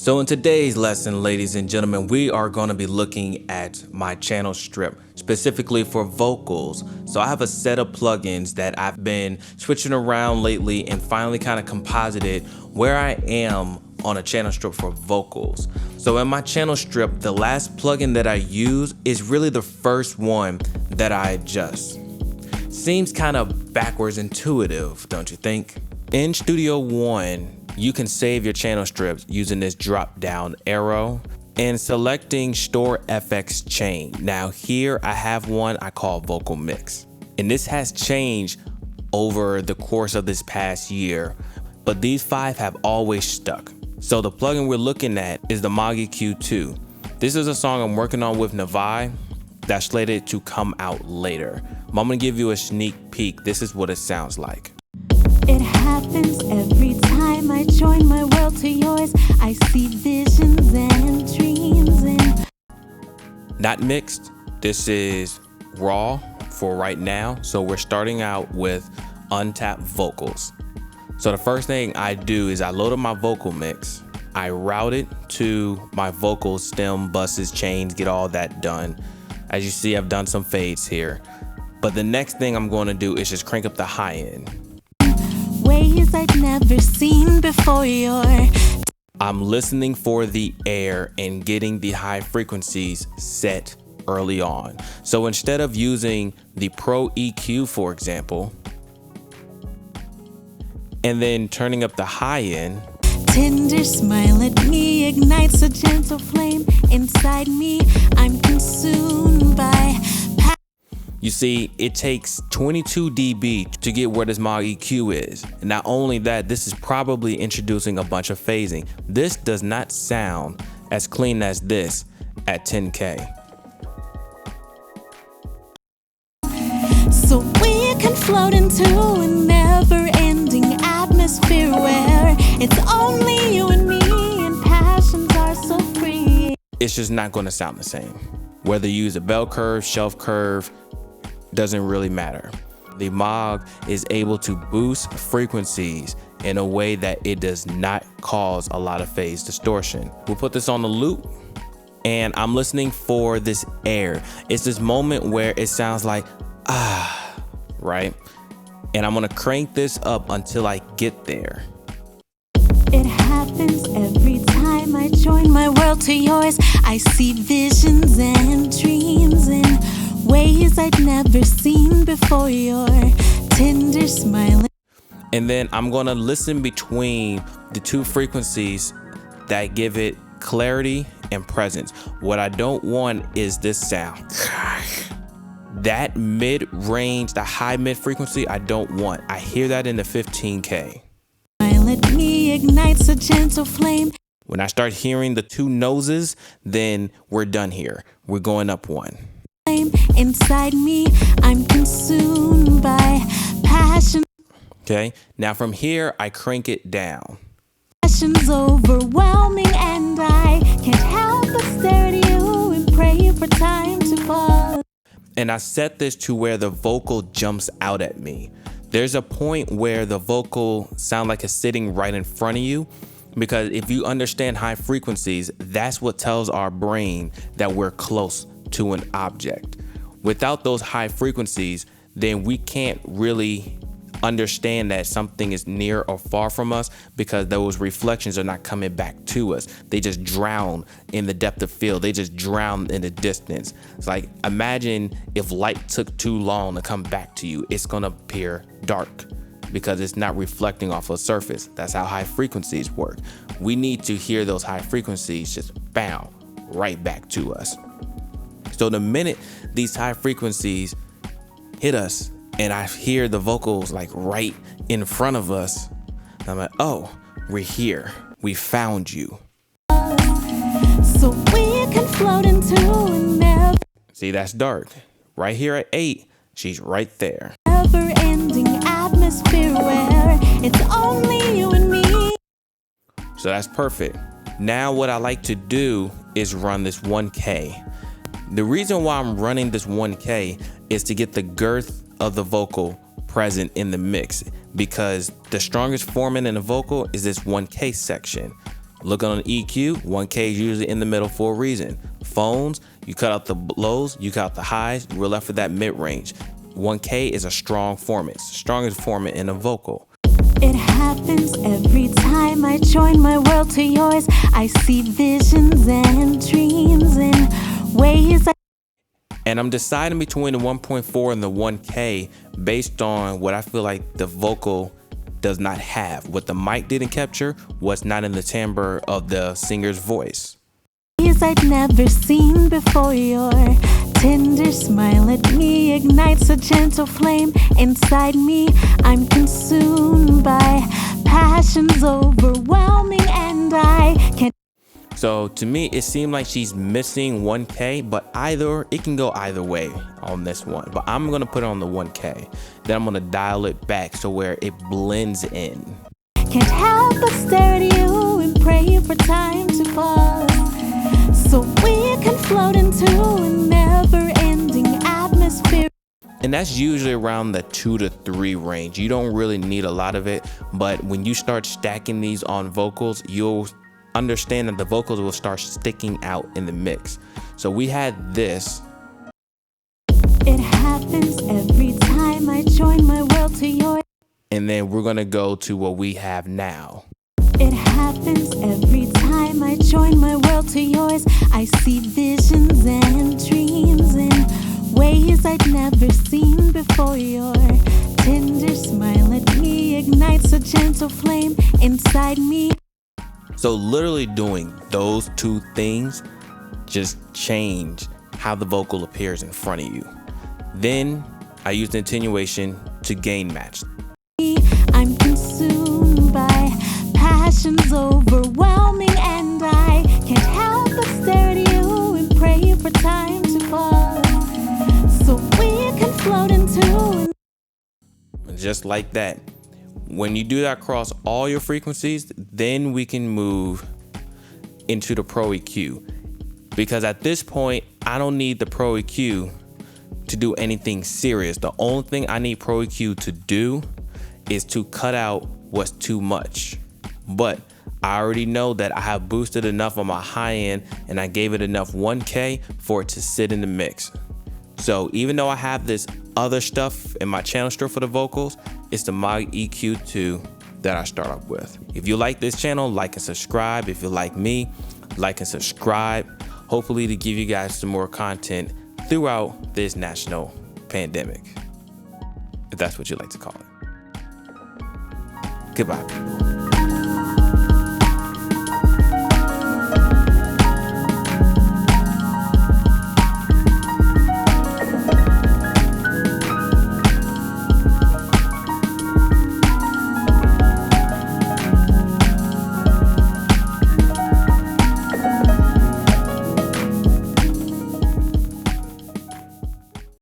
So in today's lesson, ladies and gentlemen, we are going to be looking at my channel strip, specifically for vocals. So I have a set of plugins that I've been switching around lately and finally kind of composited where I am on a channel strip for vocals. So in my channel strip, the last plugin that I use is really the first one that I adjust. Seems kind of backwards intuitive, don't you think? In Studio One, you can save your channel strips using this drop down arrow and selecting Store FX Chain. Now here I have one I call Vocal Mix, and this has changed over the course of this past year, but these 5 have always stuck. So the plugin we're looking at is the Maag EQ2. This is a song I'm working on with Navai that's slated to come out later. I'm gonna give you a sneak peek. This is what it sounds like. It happens every time I join my world to yours. I see visions and dreams and not mixed. This is raw for right now. So we're starting out with untapped vocals. So the first thing I do is I load up my vocal mix. I route it to my vocal stem, buses, chains, get all that done. As you see, I've done some fades here. But the next thing I'm going to do is just crank up the high end. ways I'd never seen before. I'm listening for the air and getting the high frequencies set early on. So instead of using the Pro EQ, for example, and then turning up the high end, Tender smile at me ignites a gentle flame inside me. I'm consumed by. You see, it takes 22 dB to get where this Maag EQ is. And not only that, this is probably introducing a bunch of phasing. This does not sound as clean as this at 10K. So we can float into a never-ending atmosphere where it's only you and me and passions are so free. It's just not going to sound the same. Whether you use a bell curve, shelf curve, doesn't really matter. The Maag is able to boost frequencies in a way that it does not cause a lot of phase distortion. We'll put this on the loop and I'm listening for this air. It's this moment where it sounds like, right? And I'm gonna crank this up until I get there. It happens every time I join my world to yours. I see visions and dreams and ways I'd never seen before. Your tender smile. And then I'm gonna listen between the two frequencies that give it clarity and presence. What I don't want is this sound. That mid-range, the high mid frequency, I don't want. I hear that in the 15K. Smile at me ignites a gentle flame. When I start hearing the two noses, then we're done here. We're going up one. Inside me, I'm consumed by passion. Okay, now from here, I crank it down. Passion's overwhelming and I can't help but stare at you and pray for time to fall. And I set this to where the vocal jumps out at me. There's a point where the vocal sounds like it's sitting right in front of you, because if you understand high frequencies, that's what tells our brain that we're close to an object. Without those high frequencies, then we can't really understand that something is near or far from us, because those reflections are not coming back to us. They just drown in the depth of field. They just drown in the distance. It's like, imagine if light took too long to come back to you. It's gonna appear dark because it's not reflecting off a surface. That's how high frequencies work. We need to hear those high frequencies just bounce right back to us. So the minute these high frequencies hit us and I hear the vocals like right in front of us, I'm like, oh, we're here. We found you. So we can float into a See, that's dark. Right here at 8, she's right there. never-ending atmosphere where it's only you and me. So that's perfect. Now what I like to do is run this 1K. The reason why I'm running this 1K is to get the girth of the vocal present in the mix, because the strongest formant in the vocal is this 1K section. Looking on EQ, 1K is usually in the middle for a reason. Phones, you cut out the lows, you cut out the highs, we're left with that mid-range. 1K is a strong formant, strongest formant in a vocal. It happens every time I join my world to yours. I see visions and dreams in ways And I'm deciding between the 1.4 and the 1K based on what I feel like the vocal does not have. What the mic didn't capture, what's not in the timbre of the singer's voice. I'd never seen before. Your tender smile at me ignites a gentle flame inside me. I'm consumed by passions overwhelming, and I can't. So to me, it seemed like she's missing 1K, but it can go either way on this one. But I'm gonna put it on the 1K. Then I'm gonna dial it back so where it blends in. Can't help but stare at you and pray for time to pause, so we can float into a never-ending atmosphere. And that's usually around the 2 to 3 range. You don't really need a lot of it, but when you start stacking these on vocals, you'll understand that the vocals will start sticking out in the mix. So we had this. It happens every time I join my world to yours. And then we're gonna go to what we have now. It happens every time I join my world to yours. I see visions and dreams in ways I'd never seen before. Your tender smile at me ignites a gentle flame inside me. So literally doing those two things just change how the vocal appears in front of you. Then I use the attenuation to gain match. I'm consumed by passions overwhelming, and I can't help but stare at you and pray for time to pause, so we can float into. Just like that. When you do that across all your frequencies, then we can move into the Pro EQ. Because at this point, I don't need the Pro EQ to do anything serious. The only thing I need Pro EQ to do is to cut out what's too much. But I already know that I have boosted enough on my high end and I gave it enough 1K for it to sit in the mix. So even though I have this other stuff in my channel strip for the vocals, it's the Maag EQ2 that I start off with. If you like this channel, like and subscribe. If you like me, like and subscribe. Hopefully to give you guys some more content throughout this national pandemic, if that's what you like to call it. Goodbye, people.